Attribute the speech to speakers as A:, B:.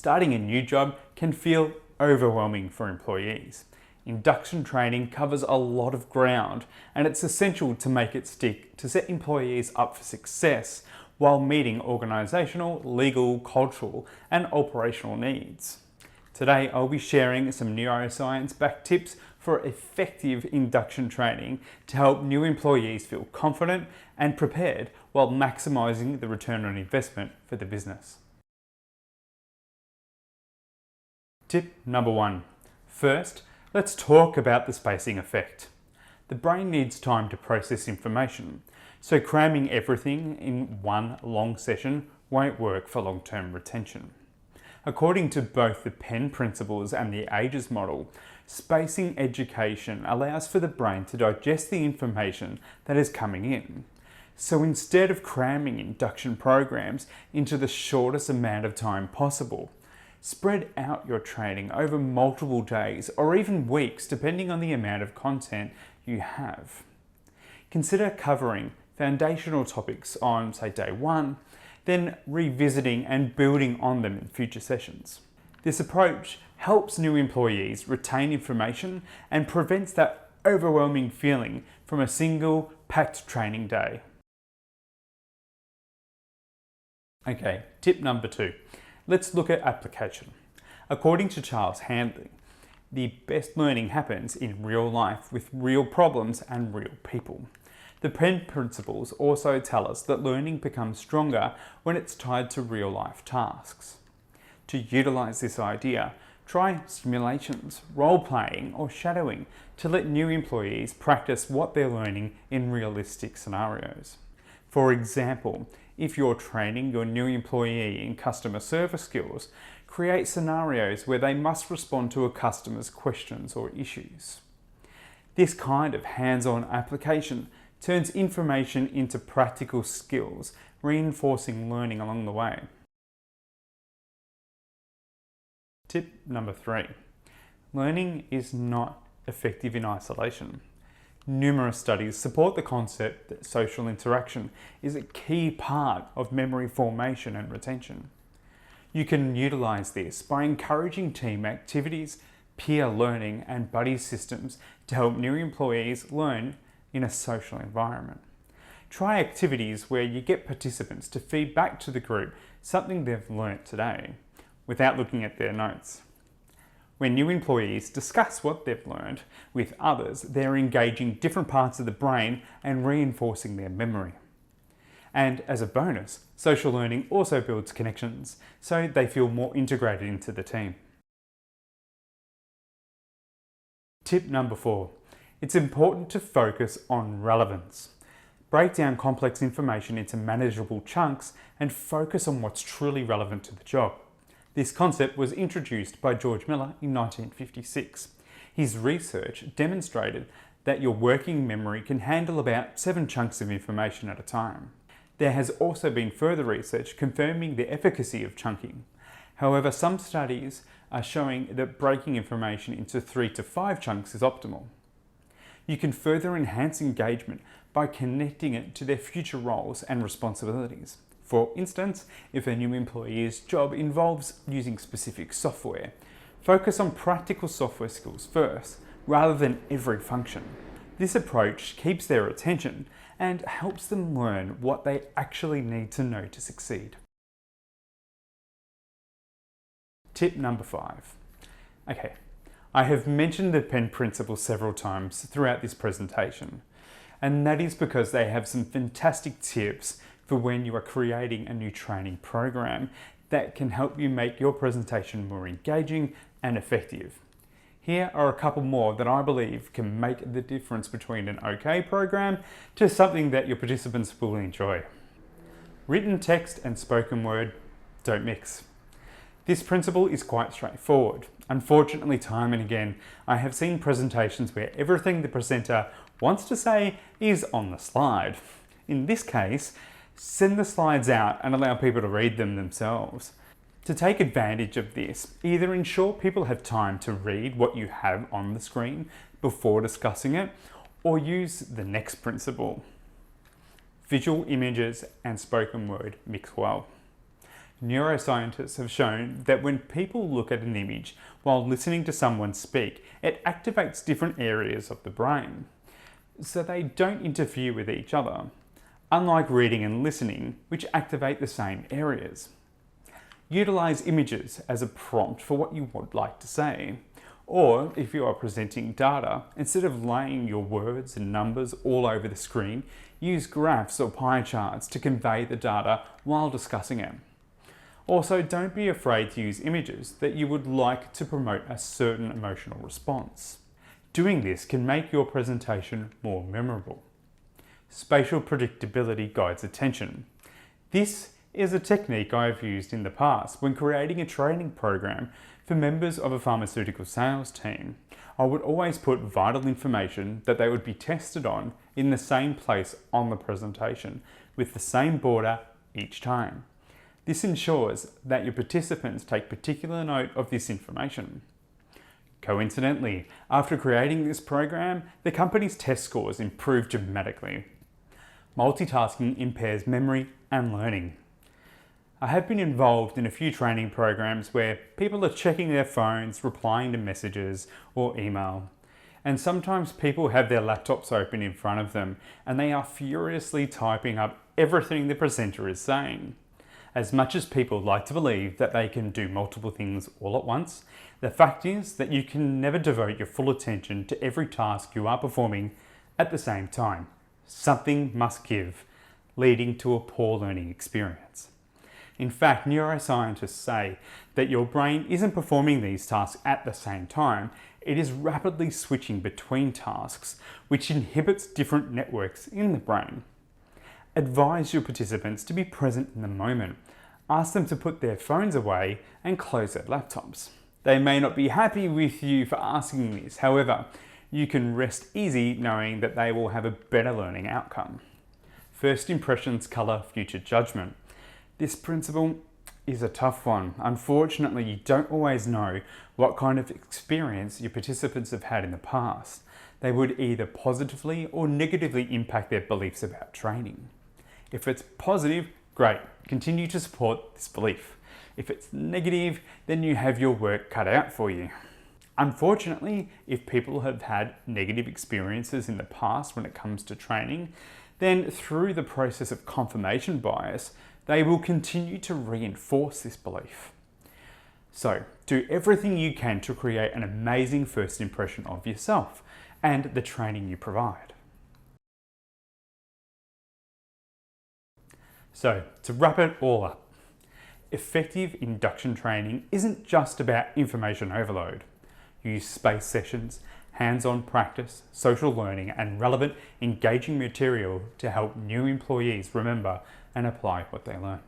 A: starting a new job can feel overwhelming for employees. Induction training covers a lot of ground, and it's essential to make it stick to set employees up for success while meeting organisational, legal, cultural and operational needs. Today I'll be sharing some neuroscience-backed tips for effective induction training to help new employees feel confident and prepared while maximising the return on investment for the business. Tip number 1. First, let's talk about the spacing effect. The brain needs time to process information, so cramming everything in one long session won't work for long-term retention. According to both the Penn principles and the AGES model, spacing education allows for the brain to digest the information that is coming in. So instead of cramming induction programs into the shortest amount of time possible, spread out your training over multiple days or even weeks depending on the amount of content you have. Consider covering foundational topics on, say, day 1, then revisiting and building on them in future sessions. This approach helps new employees retain information and prevents that overwhelming feeling from a single packed training day. Okay, tip number 2. Let's look at application. According to Charles Handley, the best learning happens in real life with real problems and real people. The Penn principles also tell us that learning becomes stronger when it's tied to real-life tasks. To utilise this idea, try simulations, role-playing or shadowing to let new employees practice what they're learning in realistic scenarios. For example, if you're training your new employee in customer service skills, create scenarios where they must respond to a customer's questions or issues. This kind of hands-on application turns information into practical skills, reinforcing learning along the way. Tip number 3. Learning is not effective in isolation. Numerous studies support the concept that social interaction is a key part of memory formation and retention. You can utilise this by encouraging team activities, peer learning and buddy systems to help new employees learn in a social environment. Try activities where you get participants to feed back to the group something they've learnt today, without looking at their notes. When new employees discuss what they've learned with others, they're engaging different parts of the brain and reinforcing their memory. And as a bonus, social learning also builds connections, so they feel more integrated into the team. Tip number 4. It's important to focus on relevance. Break down complex information into manageable chunks and focus on what's truly relevant to the job. This concept was introduced by George Miller in 1956. His research demonstrated that your working memory can handle about 7 chunks of information at a time. There has also been further research confirming the efficacy of chunking. However, some studies are showing that breaking information into 3 to 5 chunks is optimal. You can further enhance engagement by connecting it to their future roles and responsibilities. For instance, if a new employee's job involves using specific software, focus on practical software skills first, rather than every function. This approach keeps their attention and helps them learn what they actually need to know to succeed. Tip number 5. Okay, I have mentioned the Penn principles several times throughout this presentation, and that is because they have some fantastic tips for when you are creating a new training program that can help you make your presentation more engaging and effective. Here are a couple more that I believe can make the difference between an okay program to something that your participants will enjoy. Written text and spoken word don't mix. This principle is quite straightforward. Unfortunately, time and again, I have seen presentations where everything the presenter wants to say is on the slide. In this case, send the slides out and allow people to read them themselves. To take advantage of this, either ensure people have time to read what you have on the screen before discussing it, or use the next principle. Visual images and spoken word mix well. Neuroscientists have shown that when people look at an image while listening to someone speak, it activates different areas of the brain, so they don't interfere with each other, unlike reading and listening, which activate the same areas. Utilize images as a prompt for what you would like to say. Or, if you are presenting data, instead of laying your words and numbers all over the screen, use graphs or pie charts to convey the data while discussing it. Also, don't be afraid to use images that you would like to promote a certain emotional response. Doing this can make your presentation more memorable. Spatial predictability guides attention. This is a technique I have used in the past when creating a training program for members of a pharmaceutical sales team. I would always put vital information that they would be tested on in the same place on the presentation, with the same border each time. This ensures that your participants take particular note of this information. Coincidentally, after creating this program, the company's test scores improved dramatically. Multitasking impairs memory and learning. I have been involved in a few training programs where people are checking their phones, replying to messages or email. And sometimes people have their laptops open in front of them and they are furiously typing up everything the presenter is saying. As much as people like to believe that they can do multiple things all at once, the fact is that you can never devote your full attention to every task you are performing at the same time. Something must give, leading to a poor learning experience. In fact, neuroscientists say that your brain isn't performing these tasks at the same time, it is rapidly switching between tasks, which inhibits different networks in the brain. Advise your participants to be present in the moment. Ask them to put their phones away and close their laptops. They may not be happy with you for asking this, however, you can rest easy knowing that they will have a better learning outcome. First impressions colour future judgment. This principle is a tough one. Unfortunately, you don't always know what kind of experience your participants have had in the past. They would either positively or negatively impact their beliefs about training. If it's positive, great, continue to support this belief. If it's negative, then you have your work cut out for you. Unfortunately, if people have had negative experiences in the past when it comes to training, then through the process of confirmation bias, they will continue to reinforce this belief. So, do everything you can to create an amazing first impression of yourself and the training you provide. So, to wrap it all up, effective induction training isn't just about information overload. Use spaced sessions, hands-on practice, social learning, and relevant, engaging material to help new employees remember and apply what they learn.